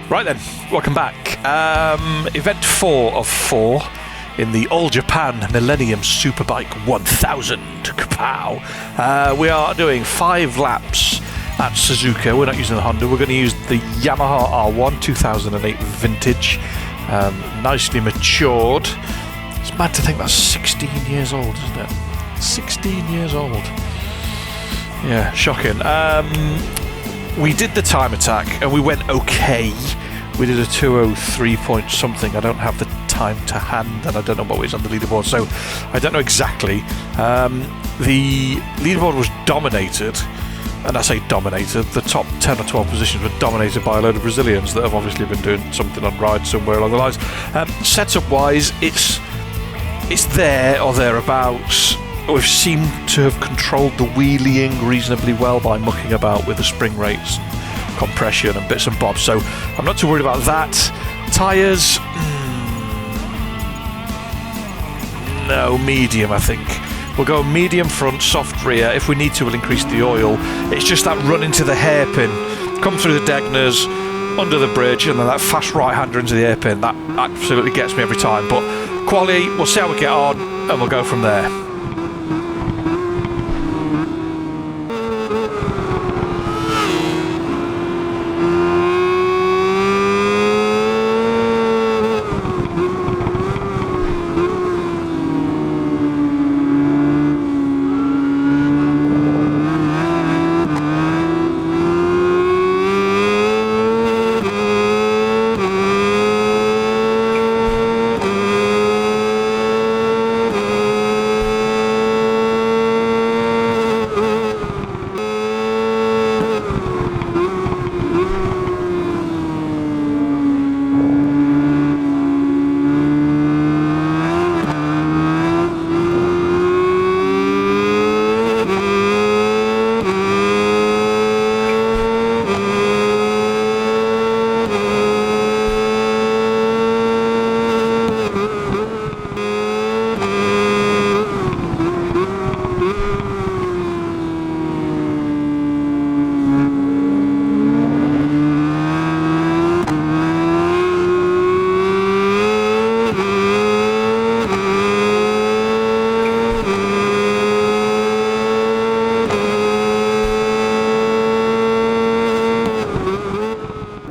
Right then, welcome back. Event 4 of 4 in the All Japan Millennium Superbike 1000. Kapow! We are doing 5 laps at Suzuka. We're not using the Honda, we're going to use the Yamaha R1 2008 vintage. Nicely matured. It's mad to think that's 16 years old, isn't it? 16 years old. Yeah, shocking. We did the time attack and we went okay. We did a 2:03 point something. I don't have the time to hand and I don't know what was on the leaderboard, so I don't know exactly. The leaderboard was dominated, and I say dominated, the top 10 or 12 positions were dominated by a load of Brazilians that have obviously been doing something on rides somewhere along the lines. Setup wise, it's there or thereabouts. We've seemed to have controlled the wheeling reasonably well by mucking about with the spring rates, compression and bits and bobs, so I'm not too worried about that. Tyres, no, medium I think. We'll go medium front, soft rear. If we need to, we'll increase the oil. It's just that run into the hairpin, come through the Degners, under the bridge, and then that fast right-hander into the hairpin. That absolutely gets me every time, but quali, we'll see how we get on and we'll go from there.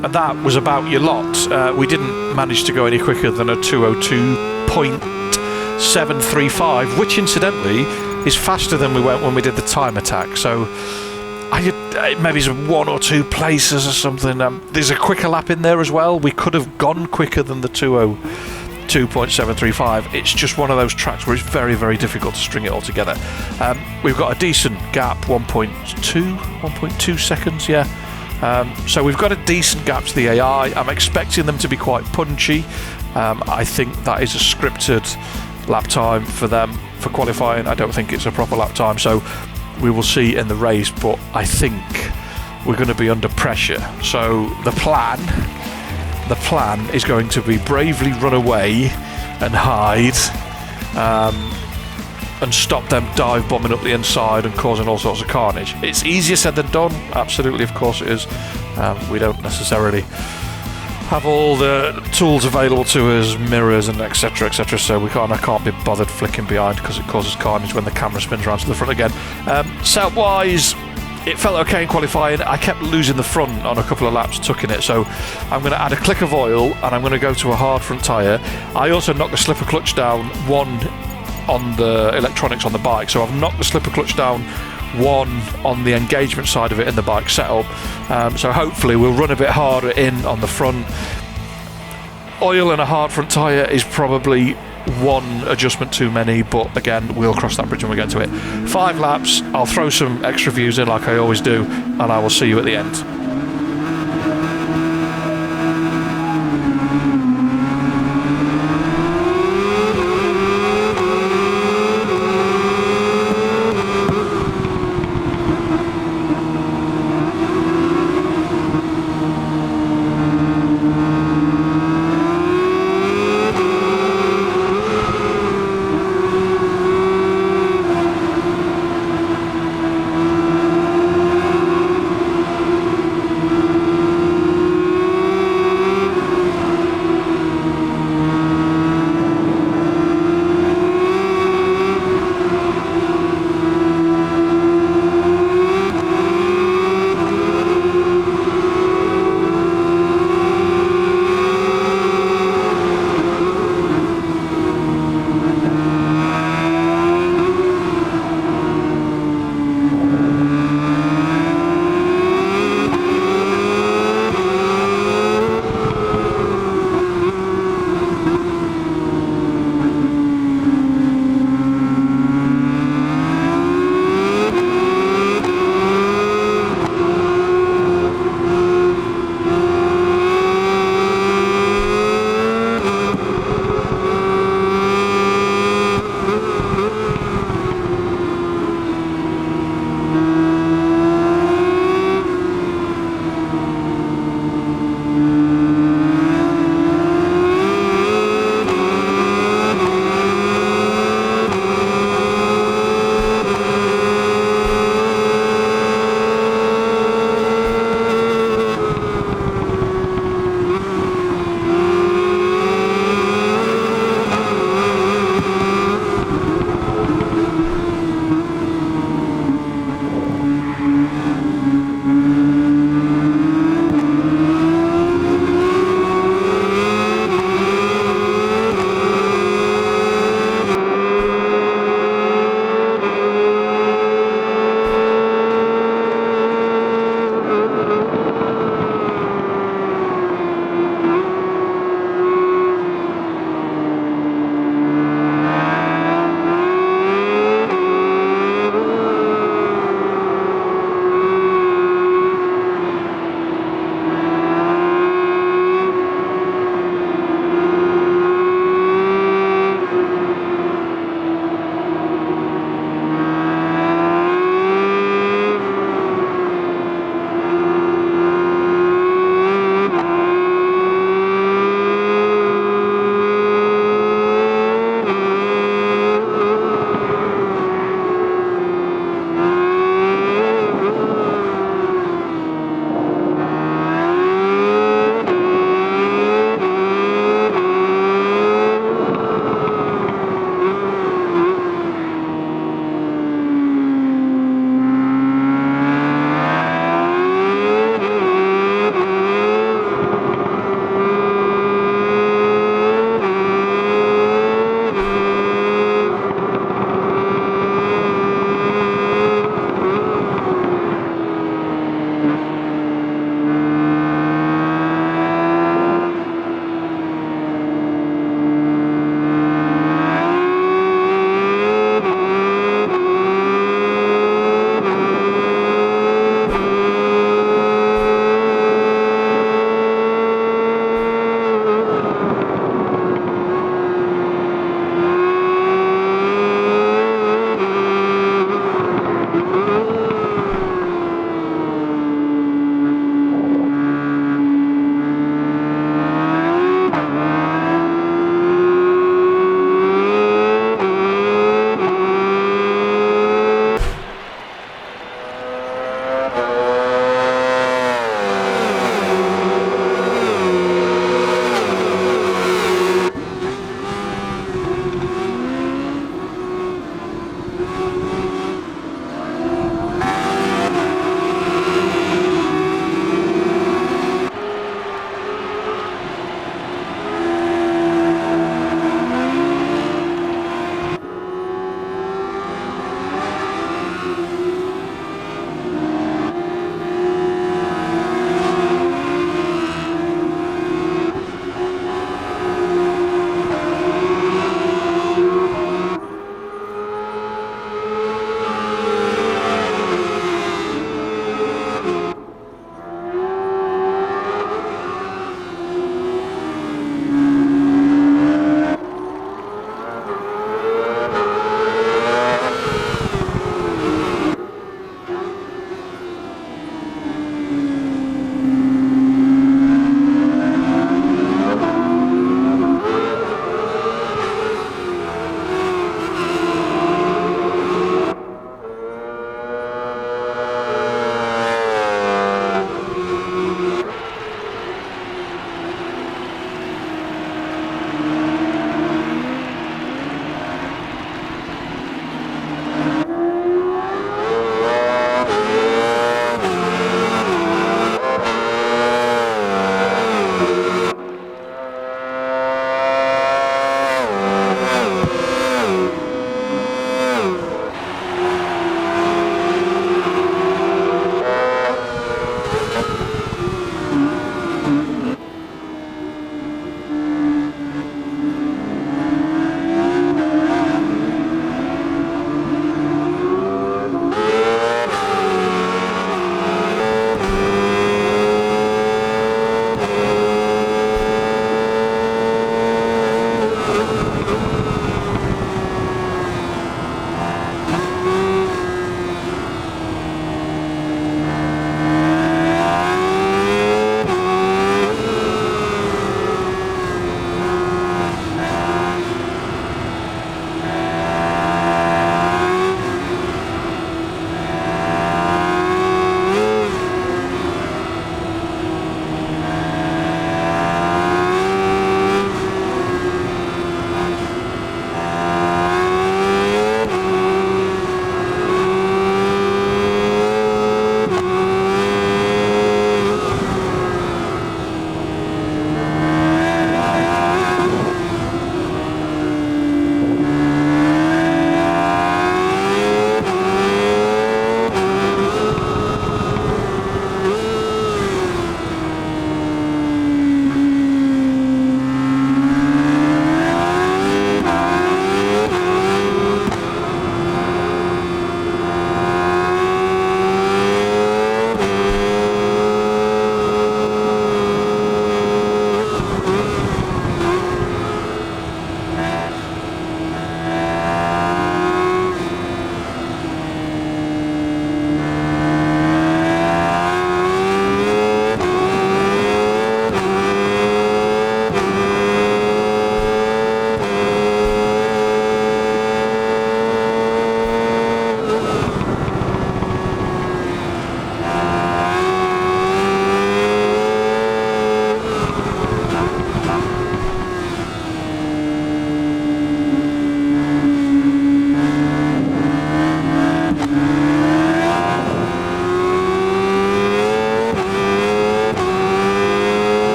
And that was about your lot. We didn't manage to go any quicker than a 2:02.735, which incidentally is faster than we went when we did the time attack. So maybe it's 1 or 2 places or something. There's a quicker lap in there as well. We could have gone quicker than the 2:02.735. It's just one of those tracks where it's very, very difficult to string it all together. We've got a decent gap, 1.2 seconds, yeah. So we've got a decent gap to the AI. I'm expecting them to be quite punchy. I think that is a scripted lap time for them for qualifying. I don't think it's a proper lap time, so we will see in the race, but I think we're going to be under pressure. So the plan is going to be bravely run away and hide, and stop them dive bombing up the inside and causing all sorts of carnage. It's easier said than done, absolutely, of course it is. We don't necessarily have all the tools available to us, mirrors and etc, so I can't be bothered flicking behind because it causes carnage when the camera spins around to the front again. Setup wise, it felt okay in qualifying. I kept losing the front on a couple of laps, tucking it, so I'm going to add a click of oil and I'm going to go to a hard front tyre. I also knocked the slipper clutch down one on the electronics on the bike, so I've knocked the slipper clutch down one on the engagement side of it in the bike setup, so hopefully we'll run a bit harder in on the front. Oil and a hard front tyre is probably one adjustment too many, but again, we'll cross that bridge when we get to it. 5 laps, I'll throw some extra views in like I always do, and I will see you at the end.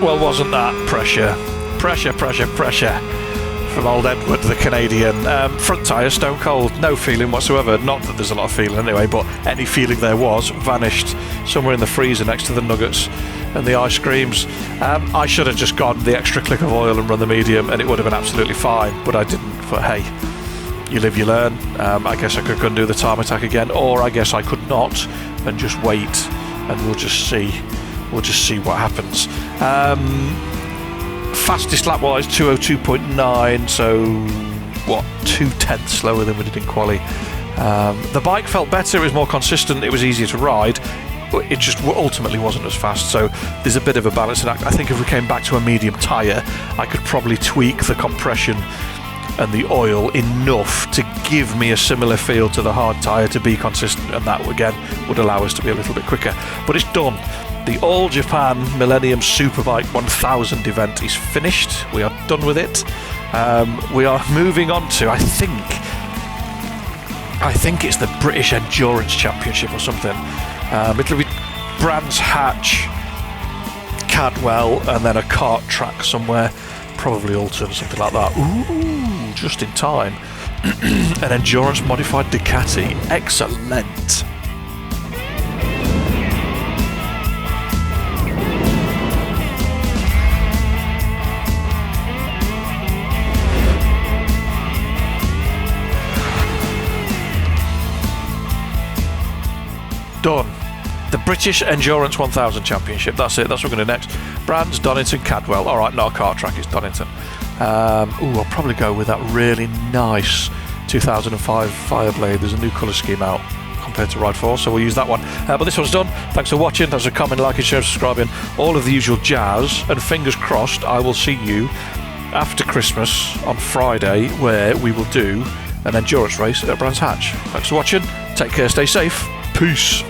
Well, wasn't that pressure from old Edward, the Canadian. Front tyre stone cold, no feeling whatsoever. Not that there's a lot of feeling anyway, but any feeling there was vanished somewhere in the freezer next to the nuggets and the ice creams. I should have just gone the extra click of oil and run the medium, and it would have been absolutely fine, but I didn't. But hey, you live, you learn. I guess I could go and do the time attack again, or I guess I could not and just wait, and we'll just see what happens. Fastest lap wise 2:02.9, so what, 2/10 slower than we did in quali. The bike felt better, it was more consistent, it was easier to ride. It just ultimately wasn't as fast, so there's a bit of a balancing act. I think if we came back to a medium tyre, I could probably tweak the compression and the oil enough to give me a similar feel to the hard tyre to be consistent, and that again would allow us to be a little bit quicker. But it's done. The All Japan Millennium Superbike 1000 event is finished. We are done with it. We are moving on to, I think it's the British Endurance Championship or something. It'll be Brands Hatch, Cadwell, and then a kart track somewhere, probably Alton or something like that. Ooh, just in time. An endurance modified Ducati. Excellent. Done. The British Endurance 1000 Championship. That's it. That's what we're going to do next. Brands, Donington, Cadwell. All right, not a kart track. It's Donington. I'll probably go with that really nice 2005 Fireblade. There's a new colour scheme out compared to Ride 4, so we'll use that one. But this one's done. Thanks for watching. Thanks for commenting, liking, sharing, subscribing. All of the usual jazz. And fingers crossed, I will see you after Christmas on Friday, where we will do an endurance race at Brands Hatch. Thanks for watching. Take care. Stay safe. Peace.